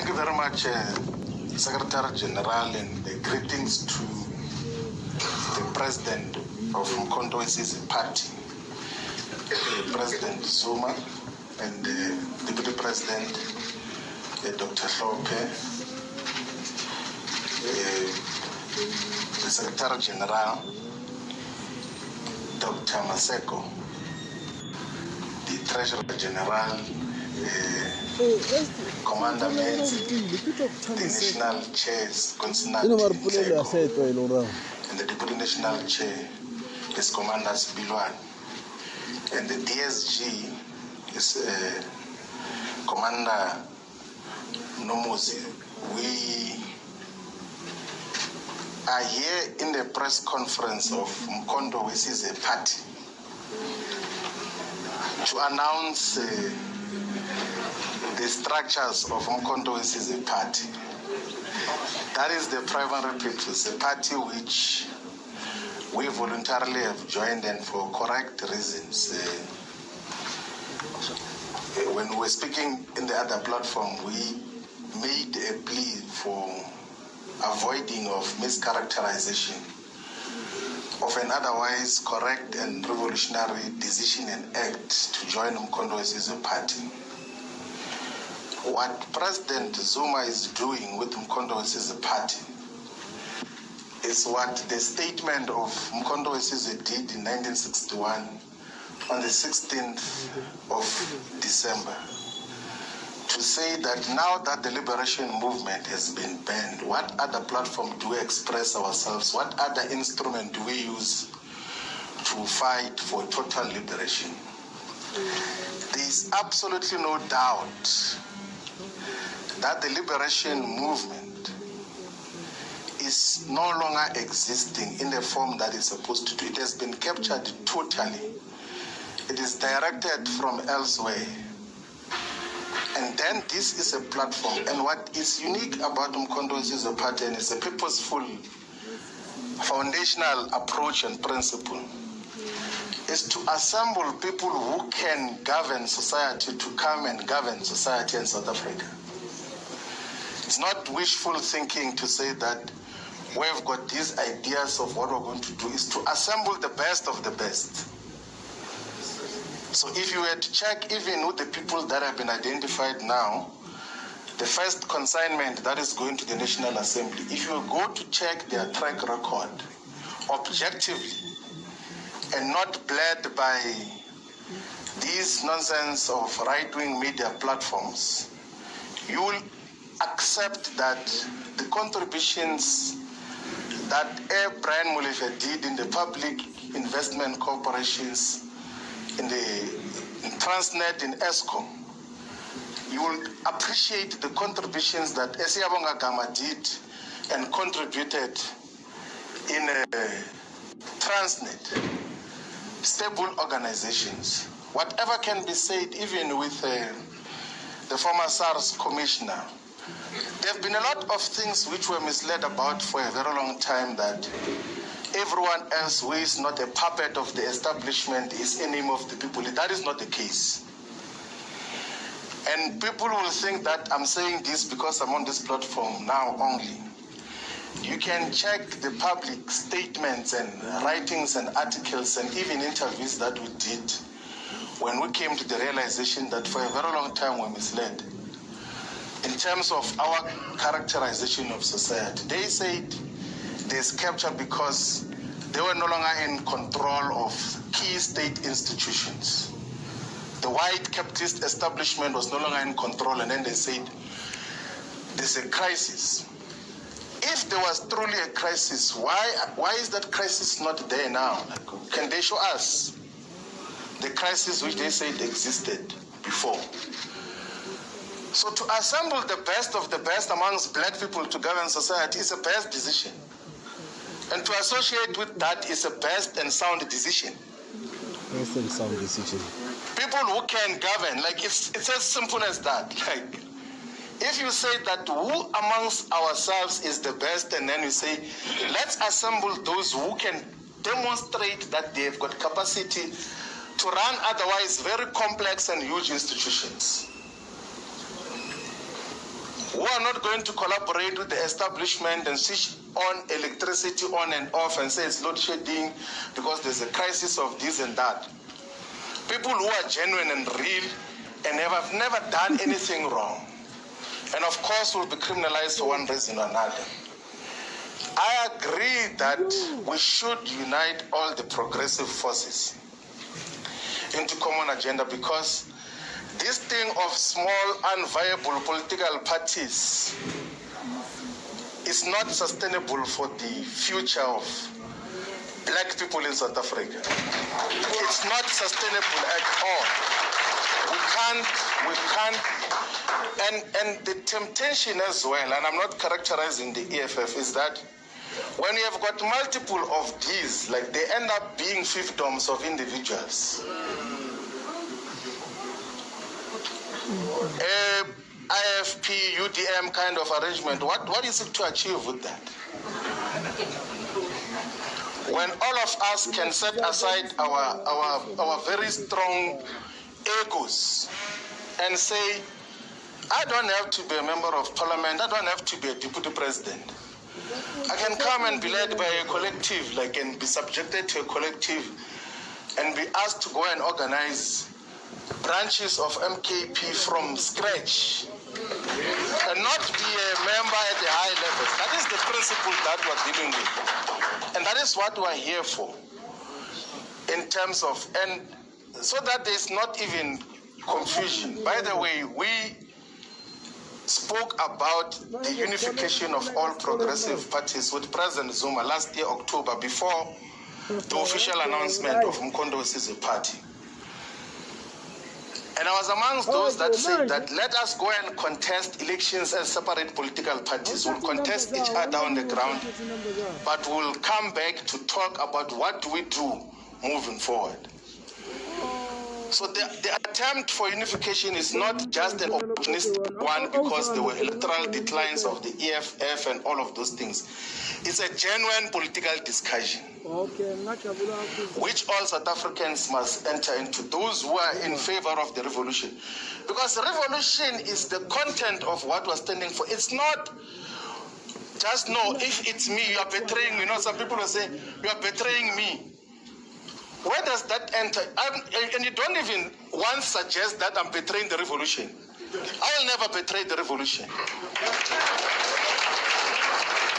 Thank you very much, Secretary General, and greetings to the President of Mkhonto Wesizwe Party, President Zuma, and the Deputy President, Dr. Hlophe, the Secretary General, Dr. Maseko, the Treasurer General, Commander Menzi, the National Chairs, and the Deputy National Chair is Commander Sibilwan, and the DSG is Commander Nomuzi. We are here in the press conference of Mkhonto Wesizwe Party to announce the structures of Mkhonto Wesizwe Party. That is the primary purpose, a party which we voluntarily have joined, and for correct reasons. When we were speaking in the other platform, we made a plea for avoiding of mischaracterization of an otherwise correct and revolutionary decision and act to join Mkhonto Wesizwe Party. What President Zuma is doing with Mkhonto Wesizwe Party is what the statement of Mkhonto Wesizwe did in 1961 on the 16th of December, to say that now that the liberation movement has been banned, what other platform do we express ourselves? What other instrument do we use to fight for total liberation? There is absolutely no doubt that the liberation movement is no longer existing in the form that it's supposed to do. It has been captured totally. It is directed from elsewhere. And then this is a platform. And what is unique about Mkhonto Wesizwe Party is a purposeful, foundational approach and principle, is to assemble people who can govern society to come and govern society in South Africa. It's not wishful thinking to say that we've got these ideas of what we're going to do. Is to assemble the best of the best. So if you were to check even with the people that have been identified now, the first consignment that is going to the National Assembly, if you go to check their track record objectively and not bled by these nonsense of right-wing media platforms, you will accept that the contributions that Brian Molefe did in the public investment corporations, in Transnet, in ESCOM, you will appreciate the contributions that Esiyabonga Gama did and contributed in Transnet, stable organizations. Whatever can be said, even with the former SARS commissioner, there have been a lot of things which were misled about for a very long time, that everyone else who is not a puppet of the establishment is enemy of the people. That is not the case. And people will think that I'm saying this because I'm on this platform now only. You can check the public statements and writings and articles and even interviews that we did when we came to the realization that for a very long time we're misled in terms of our characterization of society. They said there's capture because they were no longer in control of key state institutions. The white capitalist establishment was no longer in control, and then they said there's a crisis. If there was truly a crisis, why is that crisis not there now? Can they show us the crisis which they said existed before? So to assemble the best of the best amongst black people to govern society is a best decision. And to associate with that is a best and sound decision. Best and sound decision. People who can govern, like it's as simple as that. Like, if you say that who amongst ourselves is the best, and then you say, let's assemble those who can demonstrate that they've got capacity to run otherwise very complex and huge institutions. who are not going to collaborate with the establishment and switch on electricity on and off and say it's load shedding because there's a crisis of this and that. People who are genuine and real and have never done anything wrong, and of course will be criminalized for one reason or another. I agree that we should unite all the progressive forces into common agenda, because this thing of small unviable political parties is not sustainable for the future of black people in South Africa. It's not sustainable at all. We can't, and the temptation as well, and I'm not characterizing the EFF, is that when you have got multiple of these, like they end up being fiefdoms of individuals. IFP, UDM kind of arrangement, what is it to achieve with that? When all of us can set aside our very strong egos and say, I don't have to be a member of parliament, I don't have to be a deputy president. I can come and be led by a collective, like, and be subjected to a collective and be asked to go and organize branches of MKP from scratch and not be a member at the high levels. That is the principle that we're dealing with. And that is what we're here for, in terms of, and so that there's not even confusion. By the way, we spoke about the unification of all progressive parties with President Zuma last year, October, before the official announcement of Mkondo's as a party. And I was amongst those that said that let us go and contest elections as separate political parties. We'll contest each other on the ground, but we'll come back to talk about what do we do moving forward. So the attempt for unification is not just an opportunistic one because there were electoral declines of the EFF and all of those things. It's a genuine political discussion, which all South Africans must enter into, those who are in favor of the revolution. Because the revolution is the content of what we're standing for. It's not just, no, if it's me, you are betraying me. You know, some people will say, you are betraying me. Where does that enter? And you don't even once suggest that I'm betraying the revolution. I will never betray the revolution.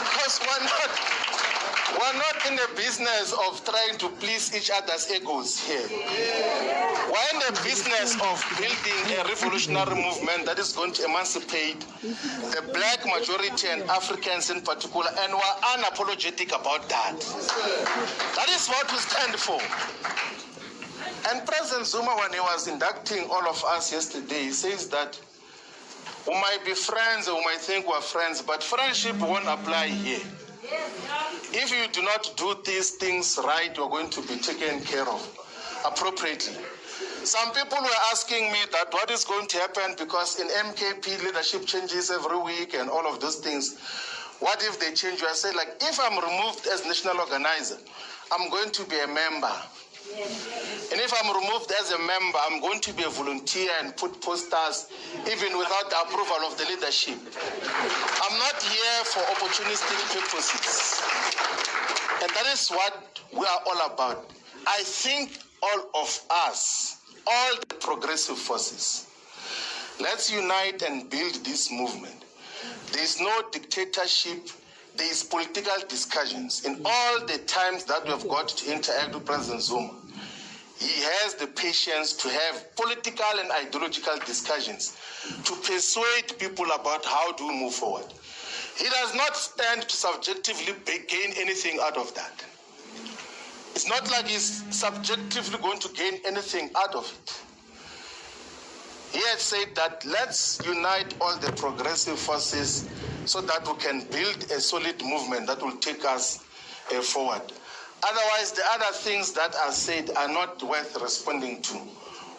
Because we're not in the business of trying to please each other's egos here. We're in the business of building a revolutionary movement that is going to emancipate the black majority and Africans in particular, and we're unapologetic about that. That is what we stand for. And President Zuma, when he was inducting all of us yesterday, he says that we might be friends or we might think we're friends, but friendship won't apply here. If you do not do these things right, you're going to be taken care of appropriately. Some people were asking me that what is going to happen, because in MKP leadership changes every week and all of those things. What if they change? I say, like, if I'm removed as national organizer, I'm going to be a member. And if I'm removed as a member, I'm going to be a volunteer and put posters even without the approval of the leadership. I'm not here for opportunistic purposes. And that is what we are all about. I think all of us, all the progressive forces, let's unite and build this movement. There is no dictatorship. There is political discussions. In all the times that we have got to interact with President Zuma, he has the patience to have political and ideological discussions to persuade people about how to move forward. He does not stand to subjectively gain anything out of that. It's not like he's subjectively going to gain anything out of it. He has said that let's unite all the progressive forces so that we can build a solid movement that will take us forward. Otherwise, the other things that are said are not worth responding to.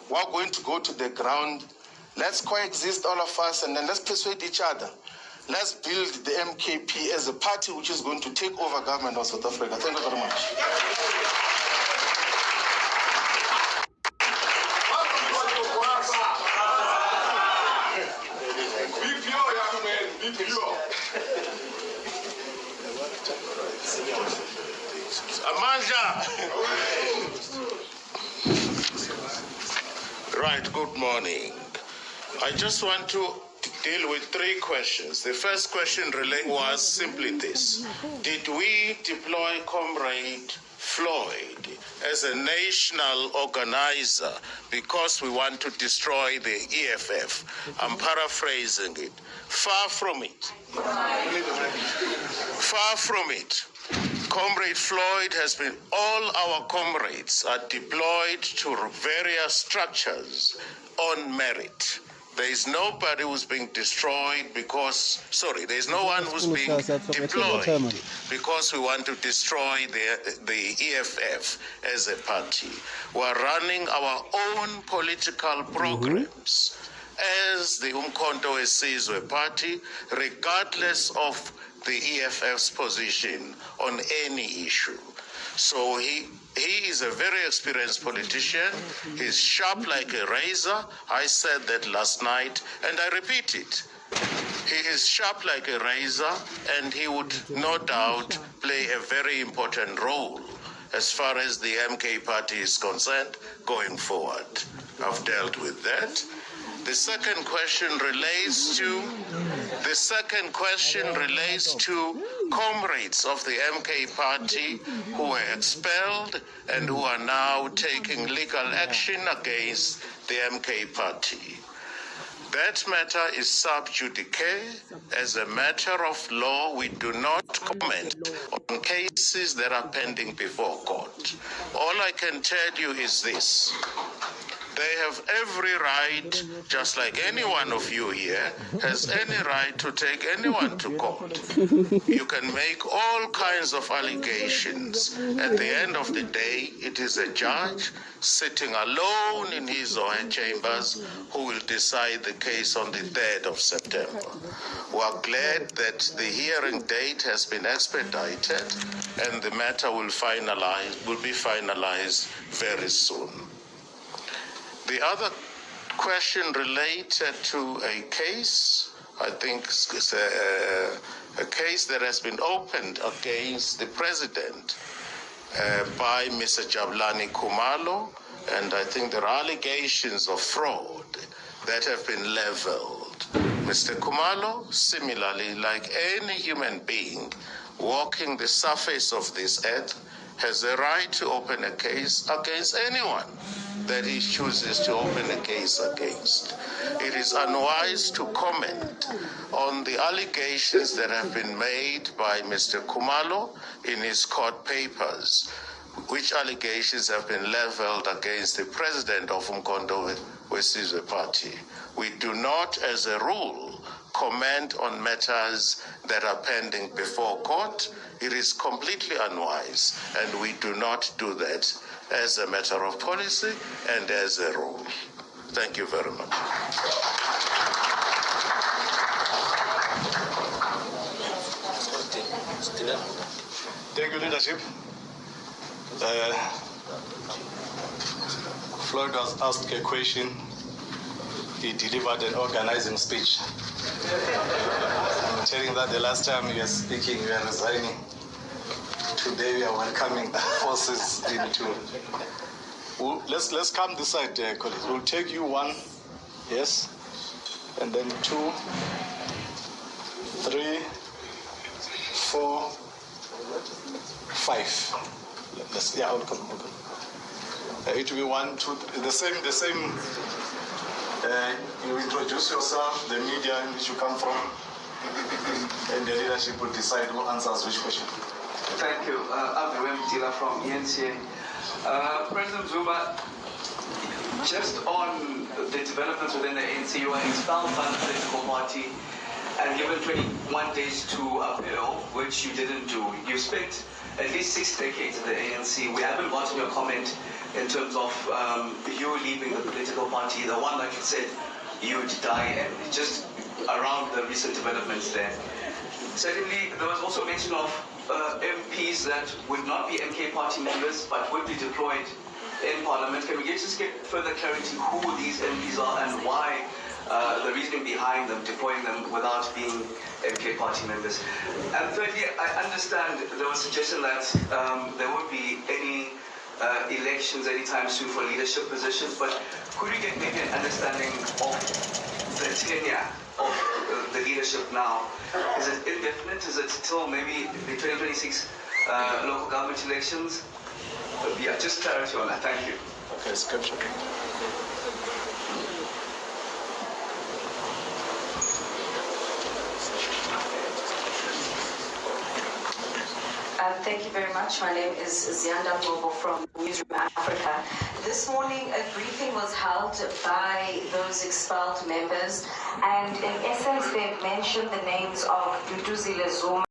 We're going to go to the ground. Let's coexist, all of us, and then let's persuade each other. Let's build the MKP as a party which is going to take over government of South Africa. Thank you very much. Amanda! Right, good morning. I just want to deal with three questions. The first question was simply this. Did we deploy Comrade Floyd as a national organizer because we want to destroy the EFF? I'm paraphrasing it. Far from it. Far from it. Comrade Floyd has been, all our comrades are deployed to various structures on merit. There is nobody who's being destroyed because, there is no one who's being deployed because we want to destroy the EFF as a party. We're running our own political programs as the Umkhonto weSizwe party, regardless of the EFF's position on any issue. So he is a very experienced politician. He's sharp like a razor. I said that last night, and I repeat it. He is sharp like a razor, and he would no doubt play a very important role as far as the MK party is concerned going forward. I've dealt with that. The second question relates to comrades of the MK party who were expelled and who are now taking legal action against the MK party. That matter is sub judice. As a matter of law, we do not comment on cases that are pending before court. All I can tell you is this. They have every right, just like any one of you here has any right to take anyone to court. You can make all kinds of allegations. At the end of the day, it is a judge sitting alone in his or her chambers who will decide the case on the 3rd of September. We are glad that the hearing date has been expedited and the matter will be finalized very soon. The other question related to a case, I think it's a case that has been opened against the president by Mr. Jabulani Khumalo, and I think there are allegations of fraud that have been leveled. Mr. Khumalo, similarly, like any human being walking the surface of this earth, has a right to open a case against anyone that he chooses to open a case against. It is unwise to comment on the allegations that have been made by Mr. Khumalo in his court papers, which allegations have been leveled against the president of Umkhonto weSizwe party. We do not, as a rule, comment on matters that are pending before court. It is completely unwise, and we do not do that as a matter of policy and as a rule. Thank you very much. Thank you, leadership. Floyd was asked a question. He delivered an organizing speech. I'm telling that the last time you were speaking, you were resigning. Today we are welcoming forces into. Let's come this side, colleagues. We'll take you 1, yes, and then 2, 3, 4, 5. I'll come. It will be 1, 2, 3. The same. You introduce yourself, the media in which you come from, and the leadership will decide who answers which question. Thank you. I'm Dila from ENCA. President Zuma, just on the developments within the ANC, you are expelled by the political party and given 21 days to appeal, which you didn't do. You spent at least 6 decades in the ANC. We haven't gotten your comment in terms of you leaving the political party, the one that you said you would die, and just around the recent developments there. Secondly, there was also mention of MPs that would not be MK party members but would be deployed in Parliament. Can we just get further clarity who these MPs are and why the reasoning behind them, deploying them without being MK party members. And thirdly, I understand there was a suggestion that there won't be any elections anytime soon for leadership positions, but could we get maybe an understanding of the tenure of the leadership now? Is it indefinite? Is it till maybe the 2026 local government elections? Yeah, just clarity on that. Thank you. Okay, scripture. Thank you very much. My name is Zianda Mbobo from Newsroom Africa. This morning, a briefing was held by those expelled members, and in essence, they've mentioned the names of Duduzile Zuma.